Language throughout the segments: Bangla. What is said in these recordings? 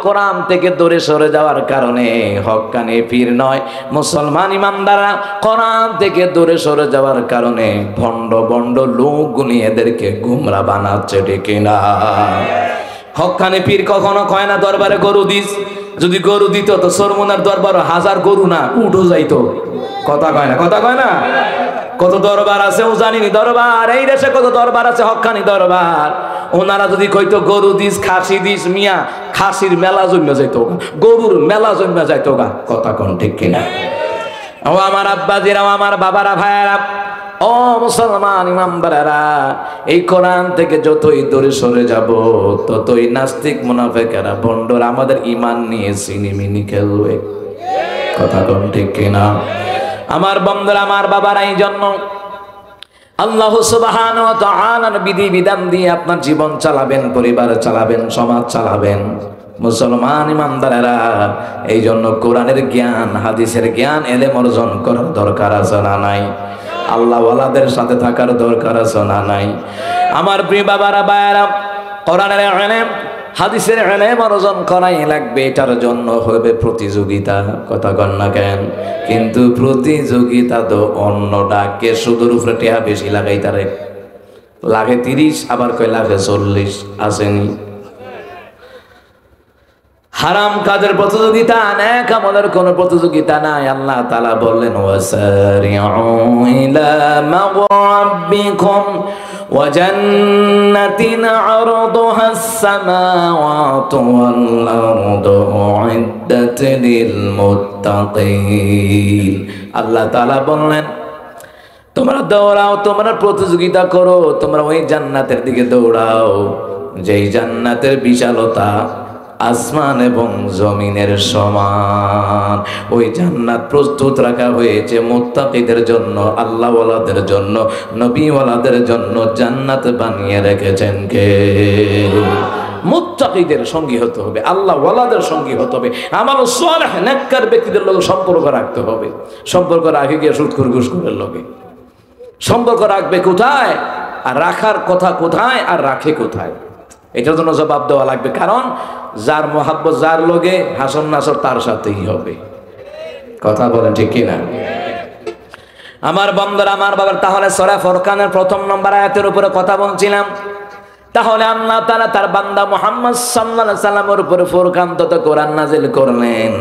কোরআন থেকে দূরে সরে যাওয়ার কারণে হক্কানি পীর নয়, মুসলমান ইমানদাররা কোরআন থেকে দূরে সরে যাওয়ার কারণে ভণ্ড ভণ্ড লোকগুলি এদেরকে গুমরা বানাচ্ছে, ঠিক না? হক্কানি পীর কখনো কয় না দরবারে গরু দিস, যদি গরু দিত তো সরমুনার দরবার 1000 গরু না উঠো যাইতো। কথা কয় না, কথা কয় না? কত দরবার আছে ও জানিনি, দরবার এই দেশে কত দরবার আছে, হক্কানি দরবার। ওনারা যদি কইতো গরু দিস, খাসি দিস, মিয়া খাসির মেলা জন্মে যাইতো, গরুর মেলা জন্মে যাইতো গা। কথা কোন ঠিক কিনা? ও আমার আব্বাজিরাও, আমার বাবারা, ভাইয়ারা, ও মুসলমান ইমানদারেরা, এই কোরআন থেকে যতই দূরে সরে যাব ততই নাস্তিক মুনাফিকেরা ভণ্ডরা আমাদের ঈমান নিয়ে সিনিমিনি খেলবে। কথা কোন ঠিক কিনা? আমার বন্ধুরা, আমার বাবারা, এই জন্য আল্লাহ সুবহানাহু ওয়া তাআলার বিধি বিধান দিয়ে আপনার জীবন চালাবেন, পরিবার চালাবেন, সমাজ চালাবেন। মুসলমান ইমানদারেরা, এই জন্য কোরআনের জ্ঞান, হাদিসের জ্ঞান, এলেম অর্জন করার দরকার আছে না নাই? আল্লাহ ওয়ালাদের সাথে থাকার দরকার আছে না নাই? আমার প্রিয় বাবারা, ভাইয়ারা, কোরআনের ইলম, হাদিসের ইলম অর্জন করাই লাগবে। এটার জন্য হবে প্রতিযোগিতা। কথা কন না কেন? কিন্তু প্রতিযোগিতা তো অন্য ডাকে সুদের উপরে টেহা বেশি লাগাই, তারে লাগে 30, আবার কয় লাগে 40। আসেনি? হারাম কাজের প্রতিযোগিতা, নেক আমলের কোনো প্রতিযোগিতা নাই। আল্লাহ তাআলা বললেন ওয়াসারিউ ইলা মাগরাবিকুম ওয়া জান্নাতিন আরদুহাস সামাওয়াতু ওয়াল আরদু উইদ্দাত লিল মুত্তাকিন। আল্লাহ তাআলা বললেন তোমরা দৌড়াও, তোমরা প্রতিযোগিতা করো, তোমরা ওই জান্নাতের দিকে দৌড়াও যেই জান্নাতের বিশালতা আসমান এবং জমিনের সমান। ওই জান্নাত প্রস্তুত রাখা হয়েছে মুত্তাকিদের জন্য, আল্লাহওয়ালাদের জন্য, নবীওয়ালাদের জন্য জান্নাত বানিয়ে রেখেছেন কে? মুত্তাকিদের সঙ্গী হতে হবে, আল্লাহওয়ালাদের সঙ্গী হতে হবে, আমাল সালেহ নেককার ব্যক্তিদের লগে সম্পর্ক রাখতে হবে। সম্পর্ক রাখে গিয়ে সুদখোর ঘুষখোরের লগে সম্পর্ক রাখবে কোথায়, আর রাখার কথা কোথায়, আর রাখে কোথায়, এটার জন্য জবাব দেওয়া লাগবে। কারণ যার মোহাব্বত যার লগে, হাসন নাসর তার সাথেই হবে। কথা বলেন ঠিক কিনা? আমার বন্ধুরা, আমার বাবার, তাহলে সূরা ফুরকানের 1 নম্বর আয়াতের উপরে কথা বলছিলাম। তাহলে আল্লাহ তাআলা তার বান্দা মুহাম্মদ সাল্লাল্লাহু আলাইহি সাল্লামের উপরে ফুরকান তথা কোরআন নাজিল করলেন,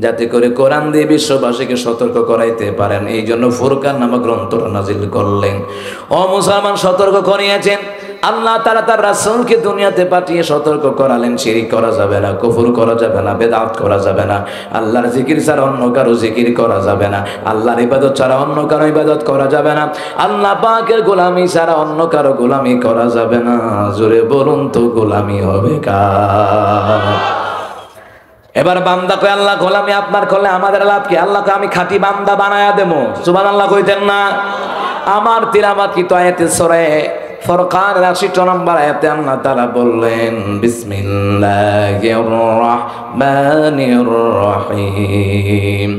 যাতে করে কোরআন দিয়ে বিশ্ববাসীকে সতর্ক করাইতে পারেন। এই জন্য ফুরকান নামক গ্রন্থটা নাজিল করলেন। ও মুসলমান, সতর্ক করিয়েছেন আল্লাহ তাআলা তার রাসূলকে দুনিয়াতে পাঠিয়ে সতর্ক করালেন, শিরক করা যাবে না, কুফর করা যাবে না, বেদাত করা যাবে না, আল্লাহর জিকির ছাড়া অন্য কারো জিকির করা যাবে না, আল্লাহর ইবাদত ছাড়া অন্য কারো ইবাদত করা যাবে না, আল্লাহ পাকের গোলামি ছাড়া অন্য কারো গোলামি করা যাবে না। জোরে বলুন তো, গোলামি হবে কার? এবার বান্দা কয় আল্লাহ গোলামি আপনার করলে আমাদের লাভ কি? আল্লাহকে আমি খাঁটি বান্দা বানায়া দেবো। সুবহানাল্লাহ কইতেন না? আমার তিলাওয়াত কি তো আয়াতে সূরা ফুরকান 80 নম্বর আয়াতে আল্লাহ তাআলা বললেন বিসমিল্লাহির রাহমানির রহিম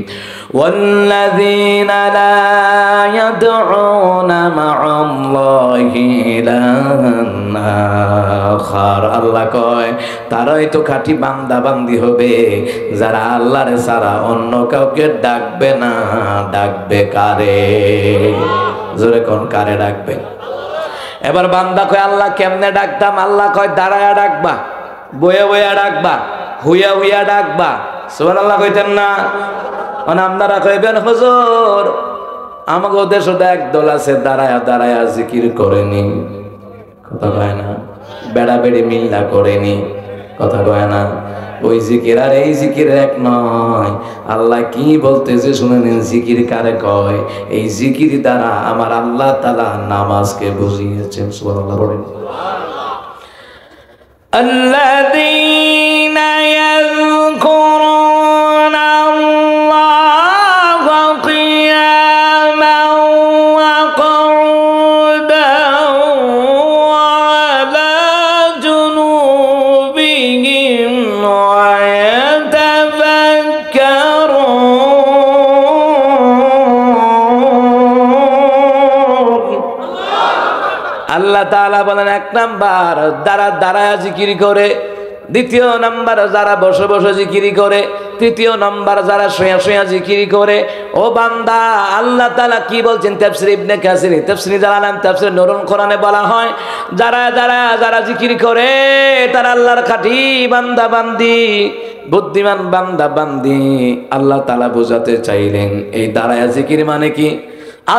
ওয়াল্লাযীনা লা ইয়াদউনা মা'আল্লাহি ইলাহান আখার। আল্লাহ কয় তারাই তো খাঁটি বান্দা বান্দি হবে যারা আল্লাহর ছাড়া অন্য কাউকে ডাকবে না। ডাকবে কারে? জোরে কোন কারে ডাকবে? এবার বান্দা কয় আল্লাহ কেমনে ডাকতাম? আল্লাহ কয় দাঁড়ায়া ডাকবা, বইয়া বইয়া ডাকবা, হুইয়া হুইয়া ডাকবা। সুবহানাল্লাহ কইতেন না? মানে আপনারা কইবেন হুজুর আমাকে দেশে একদল আছে দাঁড়ায়া দাঁড়ায়া জিকির করেনি। কথা কয় না? বেড়া বেড়ি মিল্লা করেনি। কথা কয় না? ওই জিকির আর এই জিকির এক নয়। আল্লাহ কি বলতেছে শুনে নিন, জিকির কারে কয়? এই জিকির দ্বারা আমার আল্লাহ তাআলা নামাজকে বুঝিয়েছেন। সুবহানাল্লাহ বলেন। আল্লাযীনা ইয়াযকুরুনা আল্লাহা কিয়ামান ওয়া qu'udan ওয়া আলা জুনুবিহিম ওয়া ইয়াতাফাক্কারুন। আল্লাহ তাআলা বলেন 1 নাম্বার দাঁড়ায়া জিকির করে, দ্বিতীয় নাম্বার যারা বসে বসে জিকিরি করে, তৃতীয় নাম্বার যারা শুয়া শুয়া জিকিরি করে। ও বান্দা, আল্লাহ তাআলা কি বলছেন? তাফসীর ইবনে কাসির, তাফসীর জালালাইন, তাফসীর নুরুল কোরআনে বলা হয়, যারা যারা যারা জিকির করে তারা আল্লাহর খাঁটি বান্দা বান্দি, বুদ্ধিমান বান্দা বান্দি। আল্লাহ তাআলা বোঝাতে চাইলেন এই দাঁড়ায়া জিকির মানে কি?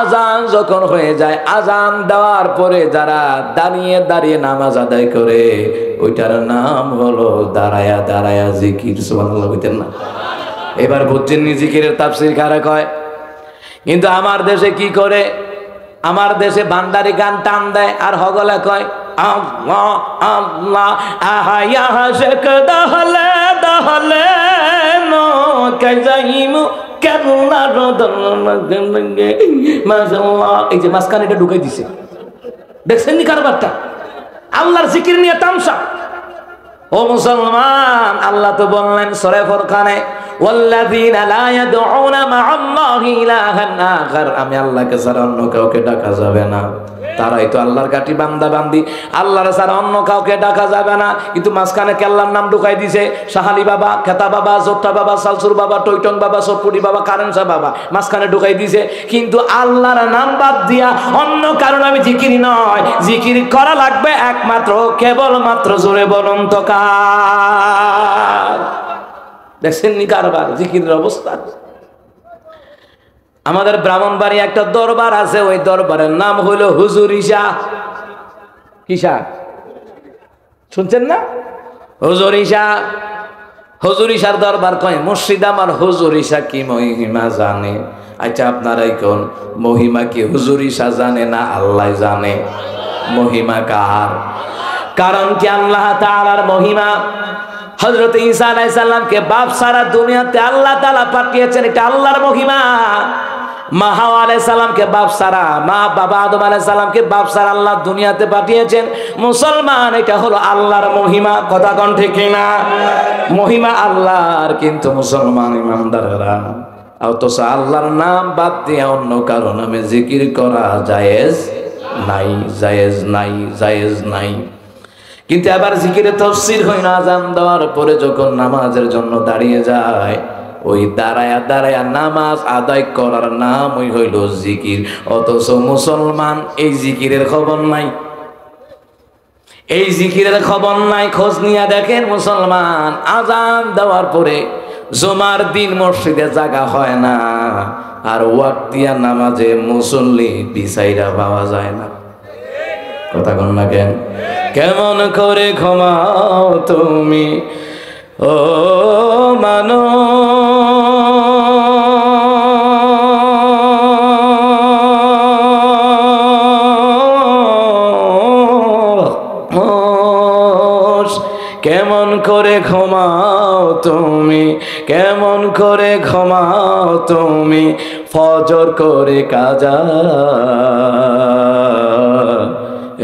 আজান যখন হয়ে যায়, আজান দেওয়ার পরে যারা দাঁড়িয়ে দাঁড়িয়ে নামাজ আদায় করে, ওইটার নাম হলো দাঁড়ায়া দাঁড়ায়া জিকির। সুবহানাল্লাহ বলতেন না? এবার বুঝছেন নি জিকিরের তাফসীর কারা কয়? কিন্তু আমার দেশে কি করে? আমার দেশে ভান্ডারি গান টান দেয় আর হগলে কয় আল্লাহ আল্লাহ আহায়া শেখ দহলে দহলে নো কাজাইমু কেননা রদনগে মাশাআল্লাহ। এই যে মাঝখানে এটা ঢুকাই দিছে, দেখছেন নি কারবারটা? আল্লাহর জিকির নিয়ে তামসা। ও মুসলমান, আল্লাহ তো বললেন সূরা ফুরকানে, ওয়াল্লাযীনা লা ইয়াদউনা মা'আল্লাহি ইলাহান আখার, আমি আল্লাহকে ছাড়া অন্য কাউকে ডাকা যাবে না। তারাই তো আল্লাহর কাটি বান্দা বান্দি, আল্লাহর ছাড়া অন্য কাউকে ডাকা যাবে না। কিন্তু মাঝখানে আল্লাহর নাম ঢুকাই দিছে, শাহালি বাবা, খেতা বাবা, জোট্টা বাবা, সালসুর বাবা, টইটন বাবা, সরপুরি বাবা, কারেন্সা বাবা মাঝখানে ঢুকাই দিছে। কিন্তু আল্লাহর নাম বাদ দিয়া অন্য কারণ আমি জিকির নয়, জিকির করা লাগবে একমাত্র কেবলমাত্র জোরে বলুন তো কার। দেখছেন নি কারবার জিকিরের অবস্থা? আমাদের ব্রাহ্মণবাড়ি একটা দরবার আছে, ওই দরবারের নাম হইল হুজুর ঈশা। কিসা শুনছেন না? হুজুর ঈশা। হুজুর ঈশার দরবার কয় মুর্শিদ আমার হুজুর ঈশা কি মহিমা জানে? আচ্ছা আপনারাই কোন মহিমা কি হুজুর ঈশা জানে না আল্লাহ জানে? মহিমা কার? কারণ কি আল্লাহ তাআলার মহিমা। হযরত ঈসা আলাইহিস সালামকে বাপ সারা দুনিয়াতে আল্লাহ তাআলা পাঠিয়েছেন, এটা আল্লাহর মহিমা। মা হাওয়া আলাইহিস সালামকে বাপ সারা, মা বাবা আদম আলাইহিস সালামকে বাপ সারা আল্লাহ দুনিয়াতে পাঠিয়েছেন। মুসলমান, এটা হলো আল্লাহর মহিমা। কথা কোন ঠিক না? মহিমা আল্লাহর, কিন্তু মুসলমান ইমানদাররা অথচ আল্লাহর নাম বাদ দিয়ে অন্য কারো নামে জিকির করা জায়েজ নাই, জায়েজ নাই, জায়েজ নাই। কিন্তু আবার জিকিরে তাফসীর হয় না, আযান দেওয়ার পরে যখন নামাজের জন্য দাঁড়িয়ে যায়, ওই দাঁড়ায়া দাঁড়ায়া নামাজ আদায় করার নামই হইল জিকির। অথচ মুসলমান এই জিকিরের খবর নাই, এই জিকিরের খবর নাই। খোঁজ নিয়ে দেখেন মুসলমান, আযান দেওয়ার পরে জুমার দিন মসজিদে জায়গা হয় না, আর ওয়াক্তিয়া নামাজে মুসল্লি বিছাইরা পাওয়া যায় না। কথা কন না কেন? কেমন করে ঘুমাও তুমি ও মানুষ, কেমন করে ঘুমাও তুমি, কেমন করে ঘুমাও তুমি ফজর করে কাজা।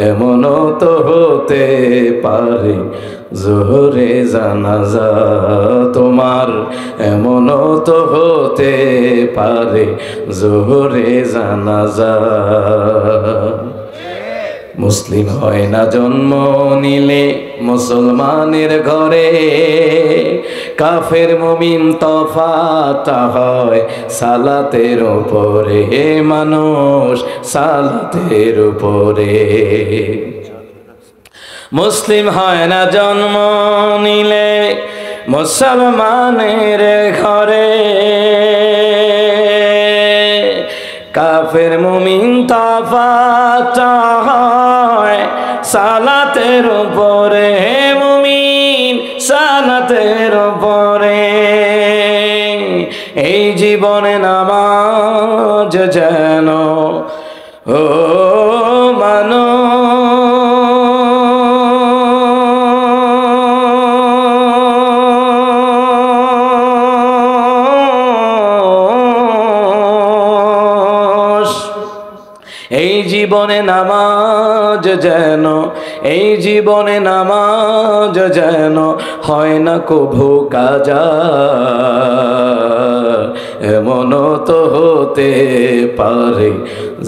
এমনও তো হতে পারে জোহরে জানাজা তোমার, এমনও তো হতে পারে জোহরে জানাজা। মুসলিম হয় না জন্ম নিলে মুসলমানের ঘরে, কাফের মুমিন তফাৎ হয় সালাতের উপরে, মানুষ সালাতের উপরে। মুসলিম হয় না জন্ম নিলে মুসলমানের ঘরে, কাফের মুমিন তফাৎ হয় সালাতের উপরে, মুমিন সালাতের উপরে। এই জীবনে নামাজ যেন ও এই জীবনে নামাজ যেন, এই জীবনে নামাজ যেন হয় না কভু কাজা। এমনও তো হতে পারে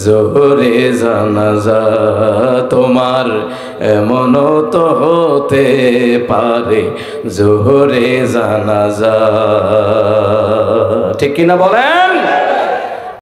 জোহরে জানাজা তোমার, এমনও তো হতে পারে জোহরে জানাজা। ঠিক কিনা বলেন?